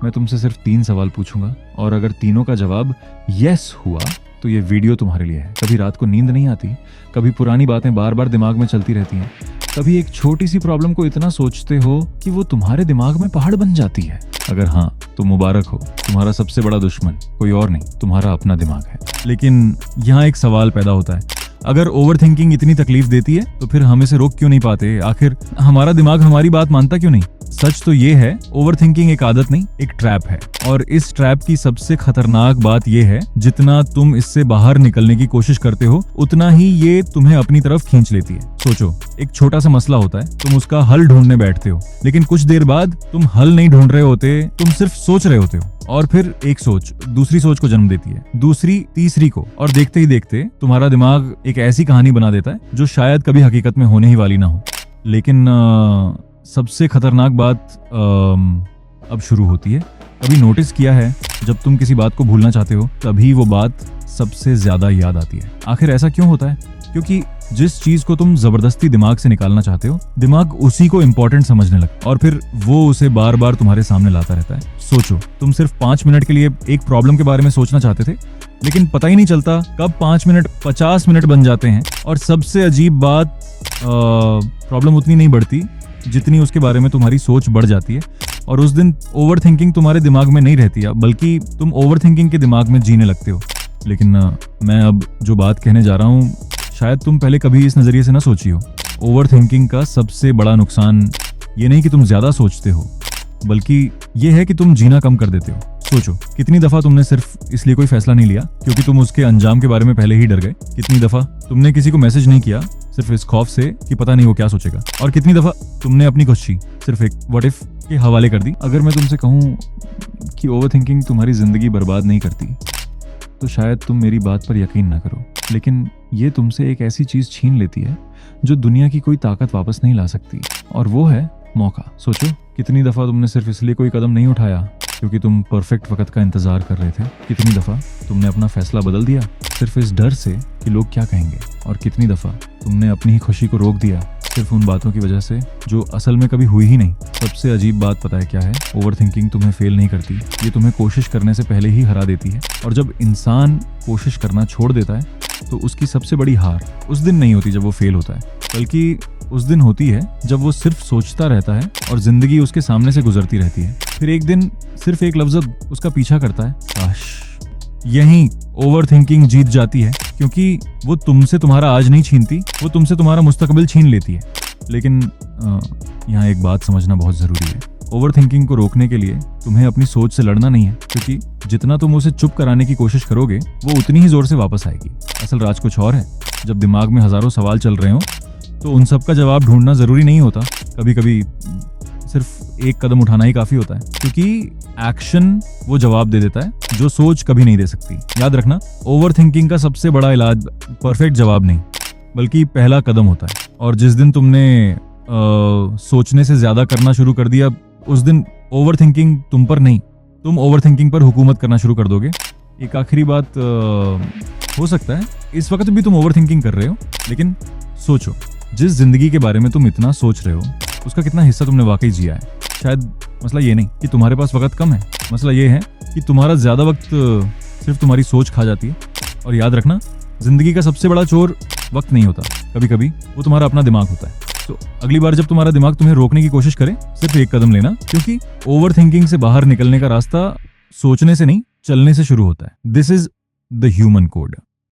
मैं तुमसे सिर्फ 3 सवाल पूछूंगा और अगर तीनों का जवाब यस हुआ तो ये वीडियो तुम्हारे लिए है। कभी रात को नींद नहीं आती, कभी पुरानी बातें बार बार दिमाग में चलती रहती हैं, कभी एक छोटी सी प्रॉब्लम को इतना सोचते हो कि वो तुम्हारे दिमाग में पहाड़ बन जाती है। अगर हाँ तो मुबारक हो, तुम्हारा सबसे बड़ा दुश्मन कोई और नहीं, तुम्हारा अपना दिमाग है। लेकिन यहाँ एक सवाल पैदा होता है, अगर ओवर थिंकिंग इतनी तकलीफ देती है तो फिर हम इसे रोक क्यों नहीं पाते? आखिर हमारा दिमाग हमारी बात मानता क्यों नहीं? सच तो ये है, ओवर थिंकिंग एक आदत नहीं, एक ट्रैप है। और इस ट्रैप की सबसे खतरनाक बात ये है, जितना तुम इससे बाहर निकलने की कोशिश करते हो उतना ही ये तुम्हें अपनी तरफ खींच लेती है। सोचो, एक छोटा सा मसला होता है, तुम उसका हल ढूंढने बैठते हो, लेकिन कुछ देर बाद तुम हल नहीं ढूंढ रहे होते, तुम सिर्फ सोच रहे होते हो। और फिर एक सोच दूसरी सोच को जन्म देती है, दूसरी तीसरी को, और देखते ही देखते तुम्हारा दिमाग एक ऐसी कहानी बना देता है जो शायद कभी हकीकत में होने ही वाली ना हो। लेकिन सबसे खतरनाक बात अब शुरू होती है। कभी नोटिस किया है, जब तुम किसी बात को भूलना चाहते हो तभी वो बात सबसे ज्यादा याद आती है। आखिर ऐसा क्यों होता है? क्योंकि जिस चीज को तुम जबरदस्ती दिमाग से निकालना चाहते हो, दिमाग उसी को इम्पोर्टेंट समझने लगता है और फिर वो उसे बार बार तुम्हारे सामने लाता रहता है। सोचो, तुम सिर्फ 5 मिनट के लिए एक प्रॉब्लम के बारे में सोचना चाहते थे, लेकिन पता ही नहीं चलता कब 5 मिनट 50 मिनट बन जाते हैं। और सबसे अजीब बात, प्रॉब्लम उतनी नहीं बढ़ती जितनी उसके बारे में तुम्हारी सोच बढ़ जाती है। और उस दिन ओवर थिंकिंग तुम्हारे दिमाग में नहीं रहती है, बल्कि तुम ओवर थिंकिंग के दिमाग में जीने लगते हो। लेकिन मैं अब जो बात कहने जा रहा हूँ, शायद तुम पहले कभी इस नजरिए से ना सोची हो। ओवर थिंकिंग का सबसे बड़ा नुकसान ये नहीं कि तुम ज्यादा सोचते हो, बल्कि ये है कि तुम जीना कम कर देते हो। सोचो, कितनी दफा तुमने सिर्फ इसलिए कोई फैसला नहीं लिया क्योंकि तुम उसके अंजाम के बारे में पहले ही डर गए? कितनी दफा तुमने किसी को मैसेज नहीं किया सिर्फ इस खौफ से कि पता नहीं वो क्या सोचेगा? और कितनी दफा तुमने अपनी खुशी सिर्फ एक व्हाट इफ के हवाले कर दी? अगर मैं तुमसे कहूँ कि ओवर थिंकिंग तुम्हारी जिंदगी बर्बाद नहीं करती, तो शायद तुम मेरी बात पर यकीन ना करो, लेकिन ये तुमसे एक ऐसी चीज छीन लेती है जो दुनिया की कोई ताकत वापस नहीं ला सकती, और वो है मौका। सोचो, कितनी दफा तुमने सिर्फ इसलिए कोई कदम नहीं उठाया क्योंकि तुम परफेक्ट वक्त का इंतजार कर रहे थे? कितनी दफा तुमने अपना फैसला बदल दिया सिर्फ इस डर से कि लोग क्या कहेंगे? और कितनी दफा तुमने अपनी ही खुशी को रोक दिया सिर्फ उन बातों की वजह से जो असल में कभी हुई ही नहीं? सबसे अजीब बात पता है क्या है? ओवर थिंकिंग तुम्हें फेल नहीं करती, ये तुम्हें कोशिश करने से पहले ही हरा देती है। और जब इंसान कोशिश करना छोड़ देता है तो उसकी सबसे बड़ी हार उस दिन नहीं होती जब वो फेल होता है, बल्कि उस दिन होती है जब वो सिर्फ सोचता रहता है और जिंदगी उसके सामने से गुजरती रहती है। फिर एक दिन सिर्फ एक लफ्ज उसका पीछा करता है, काश। यहीं ओवर थिंकिंग जीत जाती है, क्योंकि वो तुमसे तुम्हारा आज नहीं छीनती, वो तुमसे तुम्हारा मुस्तकबिल छीन लेती है। लेकिन यहाँ एक बात समझना बहुत जरूरी है, ओवर थिंकिंग को रोकने के लिए तुम्हें अपनी सोच से लड़ना नहीं है, क्योंकि जितना तुम उसे चुप कराने की कोशिश करोगे वो उतनी ही जोर से वापस आएगी। असल राज कुछ और है। जब दिमाग में हजारों सवाल चल रहे हो तो उन सब का जवाब ढूंढना जरूरी नहीं होता। कभी कभी सिर्फ एक कदम उठाना ही काफी होता है, क्योंकि एक्शन वो जवाब दे देता है जो सोच कभी नहीं दे सकती। याद रखना, ओवर थिंकिंग का सबसे बड़ा इलाज परफेक्ट जवाब नहीं, बल्कि पहला कदम होता है। और जिस दिन तुमने सोचने से ज्यादा करना शुरू कर दिया, उस दिन ओवर थिंकिंग तुम पर नहीं, तुम ओवर थिंकिंग पर हुकूमत करना शुरू कर दोगे। एक आखिरी बात, हो सकता है इस वक्त भी तुम ओवर थिंकिंग कर रहे हो, लेकिन सोचो, जिस जिंदगी के बारे में तुम इतना सोच रहे हो उसका कितना हिस्सा तुमने वाकई जिया है? शायद मसला ये नहीं कि तुम्हारे पास वक्त कम है, मसला ये है कि तुम्हारा ज्यादा वक्त सिर्फ तुम्हारी सोच खा जाती है। और याद रखना, जिंदगी का सबसे बड़ा चोर वक्त नहीं होता, कभी कभी वो तुम्हारा अपना दिमाग होता है। तो अगली बार जब तुम्हारा दिमाग तुम्हें रोकने की कोशिश करे, सिर्फ एक कदम लेना, क्योंकि ओवर थिंकिंग से बाहर निकलने का रास्ता सोचने से नहीं, चलने से शुरू होता है। This is the human code.